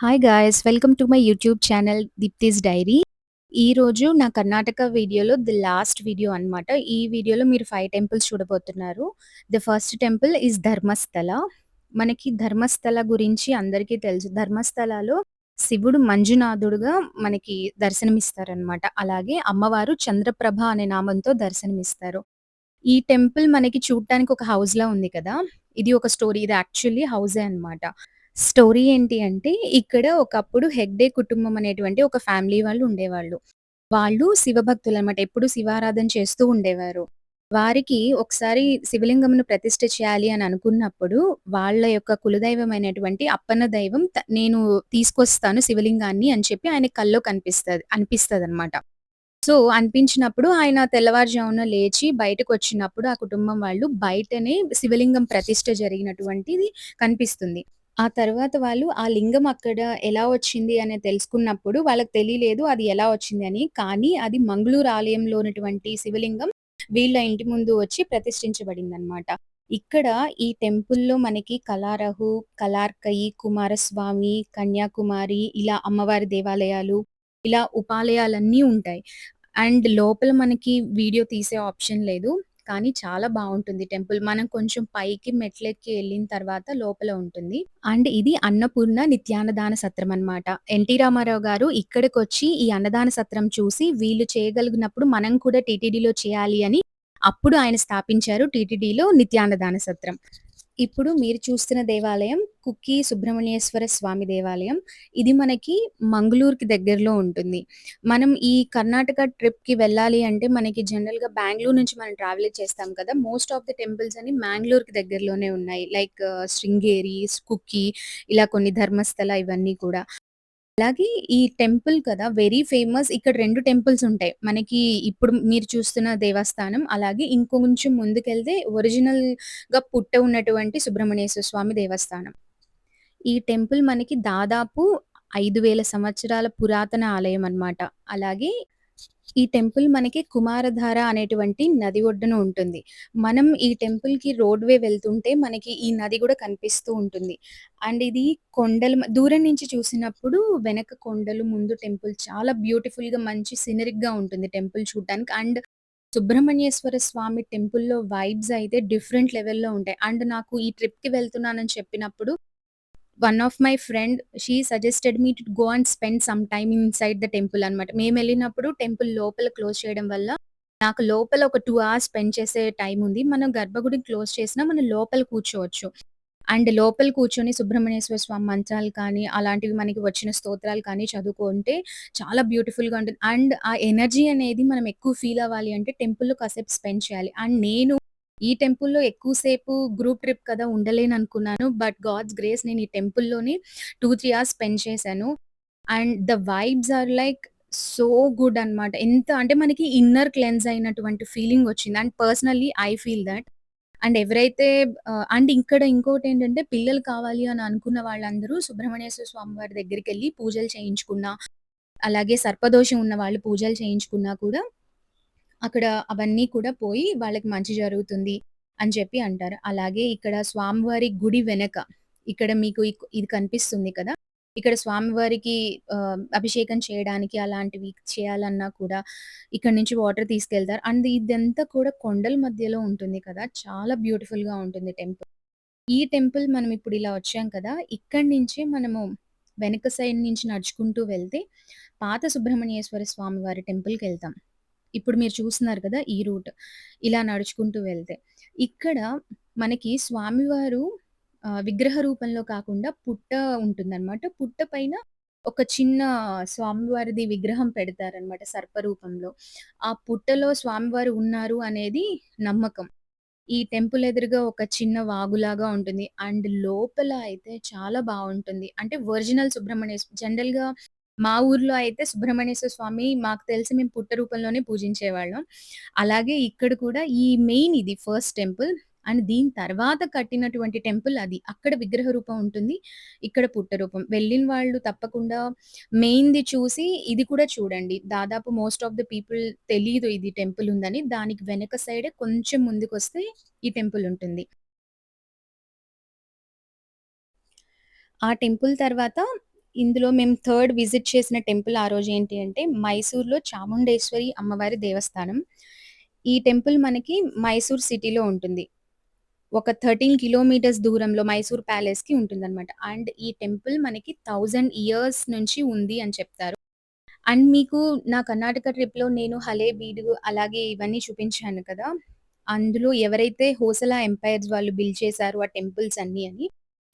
Hi guys! Welcome to my YouTube channel 'Deepti's diary'. ఈరోజు నా కర్ణాటక వీడియోలో ది లాస్ట్ వీడియో అనమాట. ఈ వీడియోలో మీరు 5 టెంపుల్స్ చూడబోతున్నారు. The first temple is Dharmasthala. మనకి ధర్మస్థల గురించి అందరికీ తెలుసు. ధర్మస్థలలో శివుడు మంజునాథుడుగా మనకి దర్శనమిస్తారనమాట. అలాగే అమ్మవారు చంద్రప్రభ అనే నామంతో దర్శనమిస్తారు. ఈ టెంపుల్ మనకి చూడటానికి ఒక హౌస్‌లా ఉంది కదా! ఇది ఒక స్టోరీ. ఇది యాక్చువల్లీ హౌసే అనమాట. స్టోరీ ఏంటి అంటే, ఇక్కడ ఒకప్పుడు హెగ్డే కుటుంబం అనేటువంటి ఒక ఫ్యామిలీ వాళ్ళు ఉండేవాళ్ళు. వాళ్ళు శివభక్తులనమాట. ఎప్పుడు శివారాధన చేస్తూ ఉండేవారు. వారికి ఒకసారి శివలింగమును ప్రతిష్ఠ చేయాలి అని అనుకున్నప్పుడు, వాళ్ళ యొక్క కులదైవమైనటువంటి అప్పన్న దైవం నేను తీసుకొస్తాను శివలింగాన్ని అని చెప్పి ఆయన కల్లో అనిపిస్తదనమాట. సో, అనిపించినప్పుడు ఆయన తెల్లవారుజామున లేచి బయటకొచ్చినప్పుడు ఆ కుటుంబం వాళ్ళు బయటనే శివలింగం ప్రతిష్ఠ జరిగినటువంటిది కనిపిస్తుంది. ఆ తర్వాత వాళ్ళు ఆ లింగం అక్కడ ఎలా వచ్చింది అని తెలుసుకున్నప్పుడు వాళ్ళకి తెలియలేదు అది ఎలా వచ్చిందని. కానీ అది మంగుళూరు ఆలయంలో ఉన్నటువంటి శివలింగం వీళ్ళ ఇంటి ముందు వచ్చి ప్రతిష్ఠించబడిందనమాట. ఇక్కడ ఈ టెంపుల్‌లో మనకి కలారహు, కలార్కయి, కుమారస్వామి, కన్యాకుమారి ఇలా అమ్మవారి దేవాలయాలు, ఇలా ఉపాలయాలన్నీ ఉంటాయి. అండ్ లోపల మనకి వీడియో తీసే ఆప్షన్ లేదు. కానీ చాలా బావుంటుంది టెంపుల్. మనం కొంచెం పైకి మెట్లెక్కి ఎళ్ళిన తర్వాత లోపల ఉంటుంది. అండ్ ఇది అన్నపూర్ణ నిత్యాన్నదాన సత్రం అన్నమాట. ఎన్టీ రామారావు గారు ఇక్కడికొచ్చి ఈ అన్నదాన సత్రం చూసి వీళ్ళు చేయగలిగినప్పుడు మనం కూడా టీటీడీలో చేయాలి అని అప్పుడు ఆయన స్థాపించారు టీటీడీలో నిత్యాన్నదాన సత్రం. ఇప్పుడు మీరు చూస్తున్న దేవాలయం కుక్కి సుబ్రహ్మణ్యేశ్వర స్వామి దేవాలయం. ఇది మనకి మంగుళూరుకి దగ్గరలో ఉంటుంది. మనం ఈ కర్ణాటక ట్రిప్‌కి వెళ్ళాలి అంటే మనకి జనరల్‌గా బెంగుళూరు నుంచి మనం ట్రావెల్ చేస్తాం కదా! మోస్ట్ ఆఫ్ ది టెంపుల్స్ అన్ని మంగుళూరుకి దగ్గరలోనే ఉన్నాయి. లైక్ శృంగేరి, కుక్కి ఇలా కొన్ని ధర్మస్థల ఇవన్నీ కూడా. అలాగే ఈ టెంపుల్ కదా! Very famous. ఇక్కడ 2 టెంపుల్స్ ఉంటాయి. మనకి ఇప్పుడు మీరు చూస్తున్న దేవస్థానం, అలాగే ఇంకొంచెం ముందుకెళ్తే ఒరిజినల్‌గా ఉన్నటువంటి సుబ్రహ్మణ్యేశ్వర స్వామి దేవస్థానం. ఈ టెంపుల్ మనకి దాదాపు 5000 సంవత్సరాల పురాతన ఆలయం అన్నమాట. అలాగే ఈ టెంపుల్ మనకి కుమారధార అనేటువంటి నది ఒడ్డున ఉంటుంది. మనం ఈ టెంపుల్‌కి రోడ్‌వే వెళ్తుంటే మనకి ఈ నది గూడా కనిపిస్తూ ఉంటుంది. అండ్ ఇది దూరం నుంచి చూసినప్పుడు వెనక కొండలు, ముందు టెంపుల్ చాలా బ్యూటిఫుల్‌గా మంచి సీనరిక్‌గా ఉంటుంది టెంపుల్ చూడటానికి. అండ్ సుబ్రహ్మణ్యేశ్వర స్వామి టెంపుల్‌లో వైబ్స్ అయితే డిఫరెంట్ లెవెల్‌లో ఉంటాయి. అండ్ నాకు ఈ ట్రిప్‌కి వెళ్తున్నానని చెప్పినప్పుడు one of my friend she suggested me to go and spend some time inside the temple అనమాట. మేమెళ్ళినప్పుడు టెంపుల్ లోపల క్లోజ్ చేయడం వల్ల, నాకు లోపల ఒక 2 అవర్స్ స్పెండ్ చేసే టైమ్ ఉంది. మనం గర్భగుడిని క్లోజ్ చేసినా మనం లోపల కూర్చోవచ్చు. అండ్ లోపల కూర్చొని సుబ్రహ్మణ్యేశ్వర స్వామి మంత్రాలు కానీ, అలాంటివి మనకి వచ్చిన స్తోత్రాలు కానీ చదువుకుంటే చాలా బ్యూటిఫుల్‌గా ఉంటుంది. అండ్ ఆ ఎనర్జీ అనేది మనం ఎక్కువ ఫీల్ అవ్వాలి అంటే టెంపుల్‌లో కాసేపు స్పెండ్ చేయాలి. అండ్ నేను ఈ టెంపుల్‌లో ఎక్కువ సేపు గ్రూప్ ట్రిప్ కదా! ఉండలేననుకున్నాను. బట్ గాడ్స్ గ్రేస్ నేను ఈ టెంపుల్‌లోని 2, 3 అవర్స్ స్పెండ్ చేశాను. And the vibes are like so good అన్నమాట. ఎంత అంటే మనకి ఇన్నర్ క్లెన్స్ అయినటువంటి ఫీలింగ్ వచ్చింది. And personally I feel that. And ఎవరైతే అండ్ ఇక్కడ ఇంకోటేంటంటే పిల్లలు కావాలి అని అనుకున్న వాళ్ళందరూ సుబ్రహ్మణ్యేశ్వర స్వామి వారి దగ్గరికెళ్ళి పూజలు చేయించుకున్నా, అలాగే సర్పదోషం ఉన్న వాళ్ళు పూజలు చేయించుకున్నా కూడా అక్కడ అవన్నీ కూడా పోయి వాళ్ళకి మంచి జరుగుతుంది అని చెప్పి అంటారు. అలాగే ఇక్కడ స్వామివారి గుడి వెనక ఇక్కడ మీకు ఇది కనిపిస్తుంది కదా! ఇక్కడ స్వామివారికి అభిషేకం చేయడానికి అలాంటివి చేయాలన్నా కూడా ఇక్కడి నుంచి వాటర్ తీసుకెళ్తారు. అండ్ ఇదంతా కూడా కొండల మధ్యలో ఉంటుంది కదా! చాలా బ్యూటిఫుల్‌గా ఉంటుంది టెంపుల్. ఈ టెంపుల్ మనం ఇప్పుడు ఇలా వచ్చాం కదా! ఇక్కడి నుంచే మనము వెనక సైడ్ నుంచి నడుచుకుంటూ వెళ్తే పాత సుబ్రహ్మణ్యేశ్వర స్వామి వారి టెంపుల్‌కెళ్తాం. ఇప్పుడు మీరు చూస్తున్నారు కదా! ఈ రూట్. ఇలా నడుచుకుంటూ వెళ్తే. ఇక్కడ మనకి స్వామివారు విగ్రహ రూపంలో కాకుండా పుట్ట ఉంటుందనమాట. పుట్ట పైన ఒక చిన్న స్వామివారిది విగ్రహం పెడతారనమాట సర్పరూపంలో. ఆ పుట్టలో స్వామివారు ఉన్నారు అనేది నమ్మకం. ఈ టెంపుల్ ఎదురుగా ఒక చిన్న వాగులాగా ఉంటుంది. అండ్ లోపల అయితే చాలా బావుంటుంది. అంటే ఒరిజినల్ జనరల్‌గా మా ఊర్లో అయితే సుబ్రహ్మణ్యేశ్వర స్వామి మాకు తెలిసి మేము పుట్ట రూపంలోనే పూజించేవాళ్ళం. అలాగే ఇక్కడ కూడా ఈ మెయిన్ ఇది ఫస్ట్ టెంపుల్. అండ్ దీని తర్వాత కట్టినటువంటి టెంపుల్ అది. అక్కడ విగ్రహ రూపం ఉంటుంది. ఇక్కడ పుట్ట రూపం. వెళ్ళిన వాళ్ళు తప్పకుండా మెయిన్‌ది చూసి ఇది కూడా చూడండి. దాదాపు మోస్ట్ ఆఫ్ ద పీపుల్ తెలీదు ఇది టెంపుల్ ఉందని. దానికి వెనక సైడే కొంచెం ముందుకొస్తే ఈ టెంపుల్ ఉంటుంది. ఆ టెంపుల్ తర్వాత ఇందులో మేము థర్డ్ విజిట్ చేసిన టెంపుల్ ఆ రోజు ఏంటి అంటే మైసూర్‌లో చాముండేశ్వరి అమ్మవారి దేవస్థానం. ఈ టెంపుల్ మనకి మైసూర్ సిటీలో ఉంటుంది. ఒక 13 కిలోమీటర్స్ దూరంలో మైసూర్ ప్యాలెస్‌కి ఉంటుందనమాట. అండ్ ఈ టెంపుల్ మనకి 1000 ఇయర్స్ నుంచి ఉంది అని చెప్తారు. అండ్ మీకు నా కర్ణాటక ట్రిప్‌లో నేను హళేబీడు అలాగే ఇవన్నీ చూపించాను కదా! అందులో ఎవరైతే హోసల ఎంపైర్స్ వాళ్ళు బిల్డ్ చేశారో ఆ టెంపుల్స్ అన్నీ అని,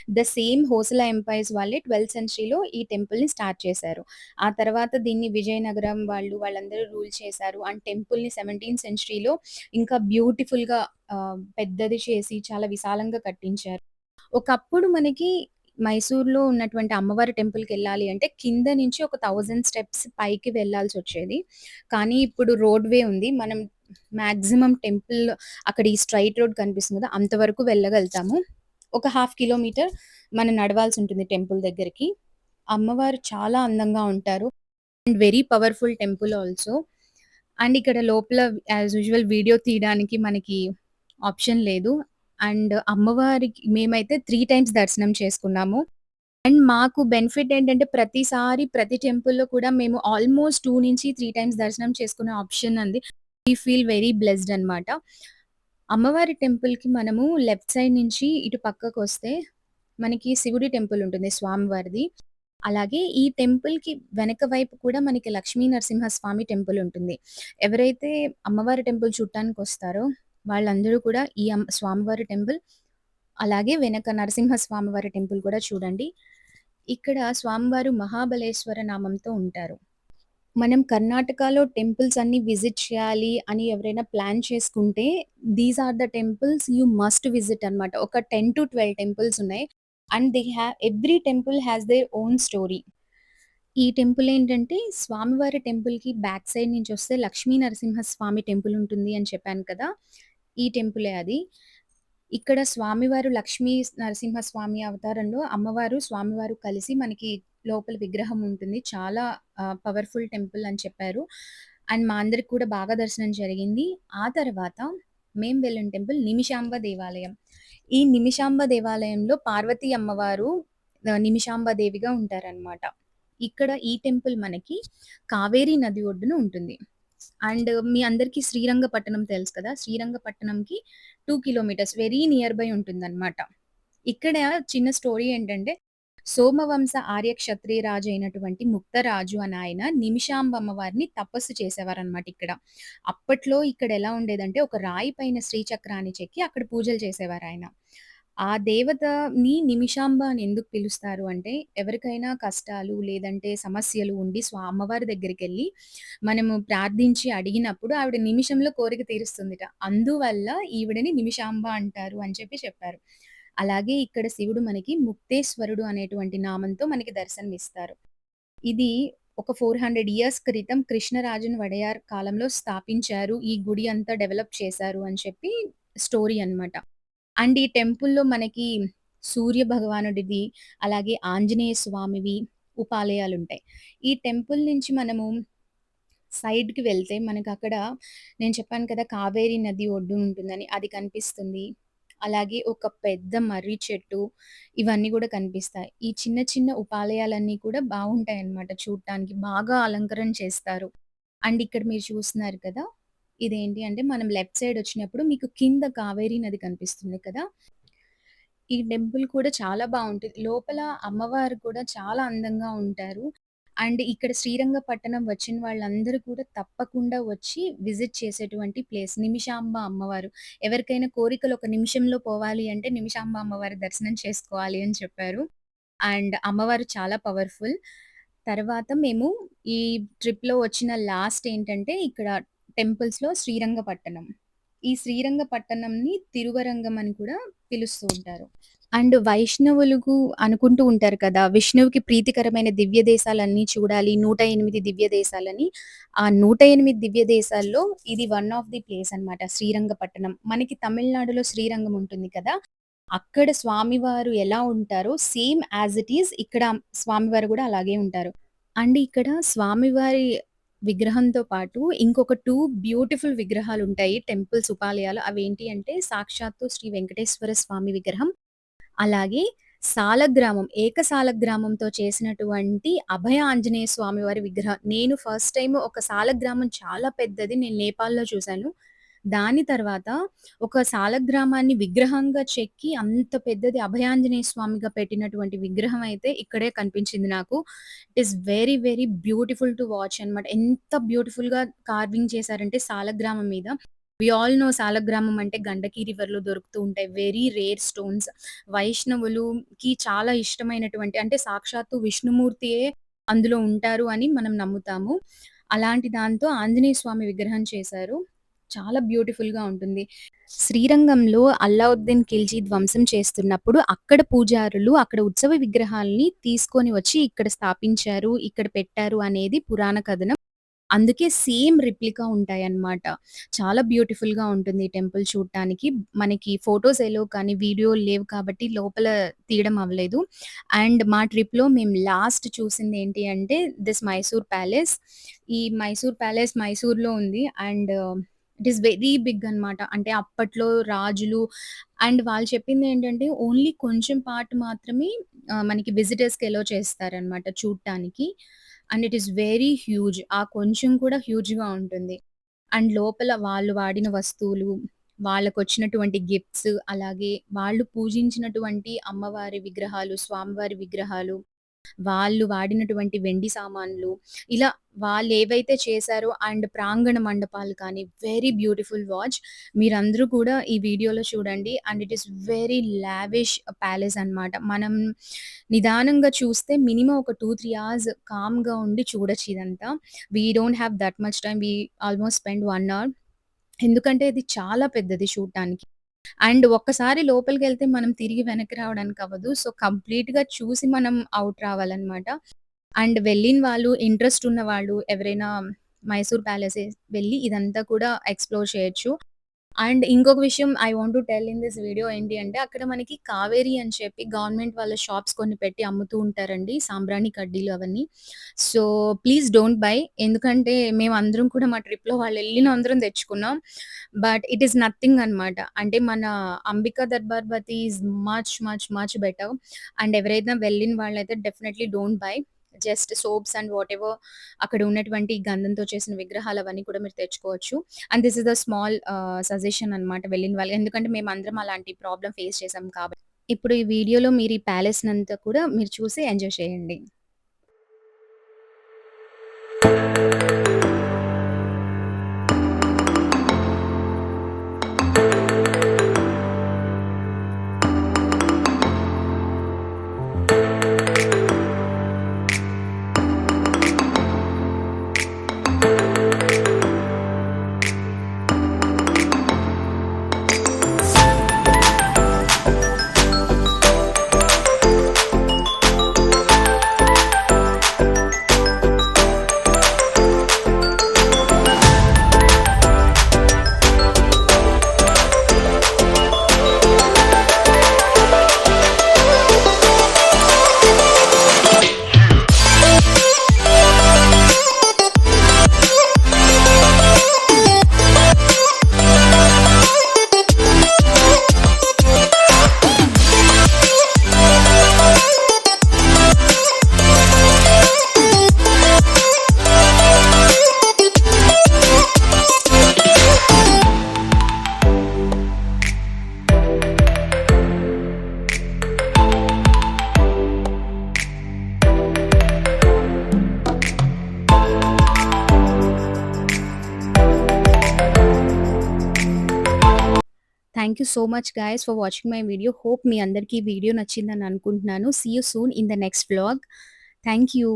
ద సేమ్ హోసల ఎంపైర్స్ వాళ్ళే 12థ్ సెంచరీలో ఈ టెంపుల్‌ని స్టార్ట్ చేశారు. ఆ తర్వాత దీన్ని విజయనగరం వాళ్ళందరూ రూల్ చేశారు. అండ్ టెంపుల్‌ని 17థ్ సెంచరీలో ఇంకా బ్యూటిఫుల్‌గా పెద్దది చేసి చాలా విశాలంగా కట్టించారు. ఒకప్పుడు మనకి మైసూర్‌లో ఉన్నటువంటి అమ్మవారి టెంపుల్‌కెళ్ళాలి అంటే కింద నుంచి ఒక 1000 స్టెప్స్ పైకి వెళ్ళాల్సొచ్చేది. కానీ ఇప్పుడు రోడ్‌వే ఉంది. మనం మాక్సిమం టెంపుల్ అక్కడ ఈ స్ట్రెయిట్ రోడ్ కనిపిస్తుంది కదా! అంతవరకు వెళ్ళగలుగుతాము. ఒక హాఫ్ కిలోమీటర్ మనం నడవాల్సుంటుంది టెంపుల్ దగ్గరికి. అమ్మవారు చాలా అందంగా ఉంటారు. And very powerful temple also. And ఇక్కడ లోపల యాజ్ యూజువల్ వీడియో తీయడానికి మనకి ఆప్షన్ లేదు. అండ్ అమ్మవారికి మేమైతే 3 టైమ్స్ దర్శనం చేసుకున్నాము. అండ్ మాకు బెనిఫిట్ ఏంటంటే ప్రతిసారి ప్రతి టెంపుల్‌లో కూడా మేము ఆల్‌మోస్ట్ 2-3 టైమ్స్ దర్శనం చేసుకునే ఆప్షన్ ఉంది. వి ఫీల్ వెరీ బ్లెస్డ్ అనమాట. అమ్మవారి టెంపుల్‌కి మనము లెఫ్ట్ సైడ్ నుంచి ఇటు పక్కకొస్తే మనకి శివుడి టెంపుల్ ఉంటుంది స్వామివారిది. అలాగే ఈ టెంపుల్‌కి వెనక వైపు కూడా మనకి లక్ష్మీ నరసింహస్వామి టెంపుల్ ఉంటుంది. ఎవరైతే అమ్మవారి టెంపుల్ చూడటానికొస్తారో వాళ్ళందరూ కూడా ఈ స్వామివారి టెంపుల్, అలాగే వెనక నరసింహ స్వామివారి టెంపుల్ కూడా చూడండి. ఇక్కడ స్వామివారు మహాబలేశ్వర నామంతో ఉంటారు. మనం కర్ణాటకలో టెంపుల్స్ అన్నీ విజిట్ చేయాలి అని ఎవరైనా ప్లాన్ చేసుకుంటే, these are the temples you must visit అన్నమాట. ఒక 10-12 టెంపుల్స్ ఉన్నాయి. And they every temple has their own story. ఈ టెంపుల్ ఏంటంటే, స్వామివారి టెంపుల్‌కి బ్యాక్ సైడ్ నుంచొస్తే లక్ష్మీ నరసింహస్వామి టెంపుల్ ఉంటుంది అని చెప్పాను కదా! ఈ టెంపులే అది. ఇక్కడ స్వామివారు లక్ష్మీ నరసింహస్వామి అవతారంలో అమ్మవారు, స్వామివారు కలిసి మనకి లోపల విగ్రహం ఉంటుంది. చాలా పవర్‌ఫుల్ టెంపుల్ అని చెప్పారు. అండ్ మా అందరికి కూడా బాగా దర్శనం జరిగింది. ఆ తర్వాత మేము వెళ్ళిన టెంపుల్ నిమిషాంబ దేవాలయం. ఈ నిమిషాంబ దేవాలయంలో పార్వతీ అమ్మవారు నిమిషాంబ దేవిగా ఉంటారనమాట. ఇక్కడ ఈ టెంపుల్ మనకి కావేరీ నది ఒడ్డున ఉంటుంది. అండ్ మీ అందరికీ శ్రీరంగపట్టణం తెలుసు కదా! శ్రీరంగపట్టణంకి 2 కిలోమీటర్స్ వెరీ నియర్ బై ఉంటుందనమాట. ఇక్కడ చిన్న స్టోరీ ఏంటంటే, సోమవంశ ఆర్య క్షత్రియ రాజు అయినటువంటి ముక్తరాజు అనాయన నిమిషాంబ అమ్మవారిని తపస్సు చేసేవారనమాట ఇక్కడ. అప్పట్లో ఇక్కడ ఎలా ఉండేదంటే, ఒక రాయి పైన శ్రీచక్రాన్ని చెక్కి అక్కడ పూజలు చేసేవారాయన. ఆ దేవతని నిమిషాంబ అని ఎందుకు పిలుస్తారు అంటే, ఎవరికైనా కష్టాలు లేదంటే సమస్యలు ఉండి అమ్మవారి దగ్గరికెళ్ళి మనము ప్రార్థించి అడిగినప్పుడు ఆవిడ నిమిషంలో కోరిక తీరుస్తుందిట. అందువల్ల ఈవిడని నిమిషాంబ అంటారు అని చెప్పారు. అలాగే ఇక్కడ శివుడు మనకి ముక్తేశ్వరుడు అనేటువంటి నామంతో మనకి దర్శనమిస్తారు. ఇది ఒక 400 ఇయర్స్ క్రితం కృష్ణరాజన్ వడయార్ కాలంలో స్థాపించారు. ఈ గుడి అంతా డెవలప్ చేశారు అని స్టోరీ అన్నమాట. అండ్ ఈ టెంపుల్‌లో మనకి సూర్య భగవానుడిది, అలాగే ఆంజనేయ స్వామివి ఉపాలయాలుంటాయి. ఈ టెంపుల్ నుంచి మనము సైడ్‌కి వెళ్తే మనకక్కడ నేను చెప్పాను కదా! కావేరీ నది ఒడ్డున ఉంటుందని అది కనిపిస్తుంది. అలాగే ఒక పెద్ద మర్రి చెట్టు ఇవన్నీ గూడా కనిపిస్తాయి. ఈ చిన్న చిన్న ఉపాలయాలన్నీ కూడా బావుంటాయన్నమాట చూడటానికి. బాగా అలంకరణ చేస్తారు. అండ్ ఇక్కడ మీరు చూస్తున్నారు కదా! ఇదేంటి అంటే మనం లెఫ్ట్ సైడ్ వచ్చినప్పుడు మీకు కింద కావేరీ నది కనిపిస్తుంది కదా! ఈ టెంపుల్ కూడా చాలా బావుంటది. లోపల అమ్మవారు కూడా చాలా అందంగా ఉంటారు. అండ్ ఇక్కడ శ్రీరంగపట్టణం వచ్చిన వాళ్ళందరూ కూడా తప్పకుండా వచ్చి విజిట్ చేసేటువంటి ప్లేస్ నిమిషాంబ అమ్మవారు. ఎవరికైనా కోరికలు ఒక నిమిషంలో పోవాలి అంటే నిమిషాంబ అమ్మవారి దర్శనం చేసుకోవాలి అని చెప్పారు. అండ్ అమ్మవారు చాలా పవర్‌ఫుల్. తర్వాత మేము ఈ ట్రిప్‌లో వచ్చిన లాస్ట్ ఏంటంటే ఇక్కడ టెంపుల్స్‌లో శ్రీరంగపట్టణం. ఈ శ్రీరంగపట్టణంని తిరువరంగం అని కూడా పిలుస్తూ ఉంటారు. అండ్ వైష్ణవులుగు అనుకుంటూ ఉంటారు కదా! విష్ణువుకి ప్రీతికరమైన దివ్య దేశాలన్నీ చూడాలి. 108 దివ్య దేశాలని. ఆ 108 దివ్య దేశాల్లో ఇది వన్ ఆఫ్ ది ప్లేస్ అన్నమాట శ్రీరంగపట్టణం. మనకి తమిళనాడులో శ్రీరంగం ఉంటుంది కదా! అక్కడ స్వామివారు ఎలా ఉంటారో సేమ్ యాజ్ ఇట్ ఈజ్ ఇక్కడ స్వామివారు గూడా అలాగే ఉంటారు. అండ్ ఇక్కడ స్వామివారి విగ్రహంతో పాటు ఇంకొక 2 బ్యూటిఫుల్ విగ్రహాలుంటాయి టెంపుల్స్ ఉపాలయాలు. అవేంటి అంటే సాక్షాత్తు శ్రీ వెంకటేశ్వర స్వామి విగ్రహం అలాగే సాలగ్రామం, ఏకసాలగ్రామంతో చేసినటువంటి అభయ ఆంజనేయ స్వామి వారి విగ్రహం. నేను ఫస్ట్ టైమ్ ఒక సాలగ్రామం చాలా పెద్దది నేను నేపాల్‌లో చూసాను. దాని తర్వాత ఒక సాలగ్రామాన్ని విగ్రహంగా చెక్కి అంత పెద్దది అభయాంజనేయ స్వామిగా పెట్టినటువంటి విగ్రహం అయితే ఇక్కడే కనిపించింది నాకు. It is very, very beautiful to watch అనమాట. ఎంత బ్యూటిఫుల్‌గా కార్వింగ్ చేశారంటే సాలగ్రామం మీద. వి ఆల్ నో సాలగ్రామం అంటే గండకి రివర్‌లో దొరుకుతూ ఉంటాయి. Very rare stones. వైష్ణవులుకి చాలా ఇష్టమైనటువంటి అంటే సాక్షాత్తు విష్ణుమూర్తియే అందులో ఉంటారు అని మనం నమ్ముతాము. అలాంటి దాంతో ఆంజనేయ స్వామి విగ్రహం చేశారు. చాలా బ్యూటిఫుల్‌గా ఉంటుంది. శ్రీరంగంలో అల్లావుద్దీన్ ఖిల్జీ ధ్వంసం చేస్తున్నప్పుడు అక్కడ పూజారులు అక్కడ ఉత్సవ విగ్రహాల్ని తీసుకొని వచ్చి ఇక్కడ స్థాపించారు, ఇక్కడ పెట్టారు అనేది పురాణ కథనం. అందుకే సేమ్ రిప్లికా ఉంటాయన్నమాట. చాలా బ్యూటిఫుల్‌గా ఉంటుంది ఈ టెంపుల్ చూడటానికి. మనకి ఫోటోస్ ఎలో కానీ, వీడియోలు లేవు కాబట్టి లోపల తీయడం అవ్వలేదు. అండ్ మా ట్రిప్‌లో మేము లాస్ట్ చూసింది ఏంటి అంటే దిస్ మైసూర్ ప్యాలెస్. ఈ మైసూర్ ప్యాలెస్ మైసూర్‌లో ఉంది. And it is very big అనమాట. అంటే అప్పట్లో రాజులు అండ్ వాళ్ళు చెప్పిందేంటంటే ఓన్లీ కొంచెం పార్ట్ మాత్రమే మనకి విజిటర్స్‌కి ఎలో చేస్తారనమాట చూడటానికి. And it is very huge. ఆ కొంచెం కూడా హ్యూజ్‌గా ఉంటుంది. అండ్ లోపల వాళ్ళు వాడిన వస్తువులు, వాళ్ళకొచ్చినటువంటి గిఫ్ట్స్, అలాగే వాళ్ళు పూజించినటువంటి అమ్మవారి విగ్రహాలు, స్వామివారి విగ్రహాలు, వాళ్ళు వాడినటువంటి వెండి సామాన్లు, ఇలా వాళ్ళేవైతే చేశారో అండ్ ప్రాంగణ మండపాలు కానీ వెరీ బ్యూటిఫుల్ వాచ్. మీరందరూ కూడా ఈ వీడియోలో చూడండి. And it is very lavish palace అన్నమాట. మనం నిదానంగా చూస్తే మినిమమ్ ఒక 2, 3 అవర్స్ కామ్‌గా ఉండి చూడొచ్చు ఇదంతా. We don't have that much time. We almost spend 1 hour. ఎందుకంటే ఇది చాలా పెద్దది చూడటానికి. అండ్ ఒక్కసారి లోపలికెళ్తే మనం తిరిగి వెనక్కి రావడానికి అవ్వదు. సో, కంప్లీట్‌గా చూసి మనం ఔట్ రావాలనమాట. అండ్ వెళ్ళిన వాళ్ళు, ఇంట్రెస్ట్ ఉన్న వాళ్ళు ఎవరైనా మైసూర్ ప్యాలెసెస్ వెళ్ళి ఇదంతా కూడా ఎక్స్‌ప్లోర్ చేయొచ్చు. అండ్ ఇంకొక విషయం I want to tell in this video ఏంటి అంటే, అక్కడ మనకి కావేరి అని చెప్పి గవర్నమెంట్ వాళ్ళ షాప్స్ కొన్ని పెట్టి అమ్ముతూ ఉంటారండి. సాంబ్రాణి కడ్డీలు అవన్నీ. So, please don't by. ఎందుకంటే మేమందరం కూడా మా ట్రిప్‌లో వాళ్ళెళ్ళిన అందరం తెచ్చుకున్నాం. బట్ ఇట్ ఈస్ నథింగ్ అనమాట. అంటే మన Ambika Darbarbathi is much, much, much better. And ఎవరైనా వెళ్ళిన వాళ్ళైతే definitely don't buy. Just soaps and whatever అక్కడ ఉన్నటువంటి గంధంతో చేసిన విగ్రహాలు అవన్నీ కూడా మీరు తెచ్చుకోవచ్చు. And this is the small suggestion అన్నమాట వెళ్ళిన వాళ్ళకి. ఎందుకంటే మేమందరం అలాంటి ప్రాబ్లమ్ ఫేస్ చేసాం కాబట్టి. ఇప్పుడు ఈ వీడియోలో మీరు ఈ ప్యాలెస్‌నంతా కూడా మీరు చూసి ఎంజాయ్ చేయండి. Thank you so much guys for watching my video. Hope మీ అందరికీ ఈ వీడియో నచ్చిందని అనుకుంటున్నాను. See you soon in the next vlog. Thank you.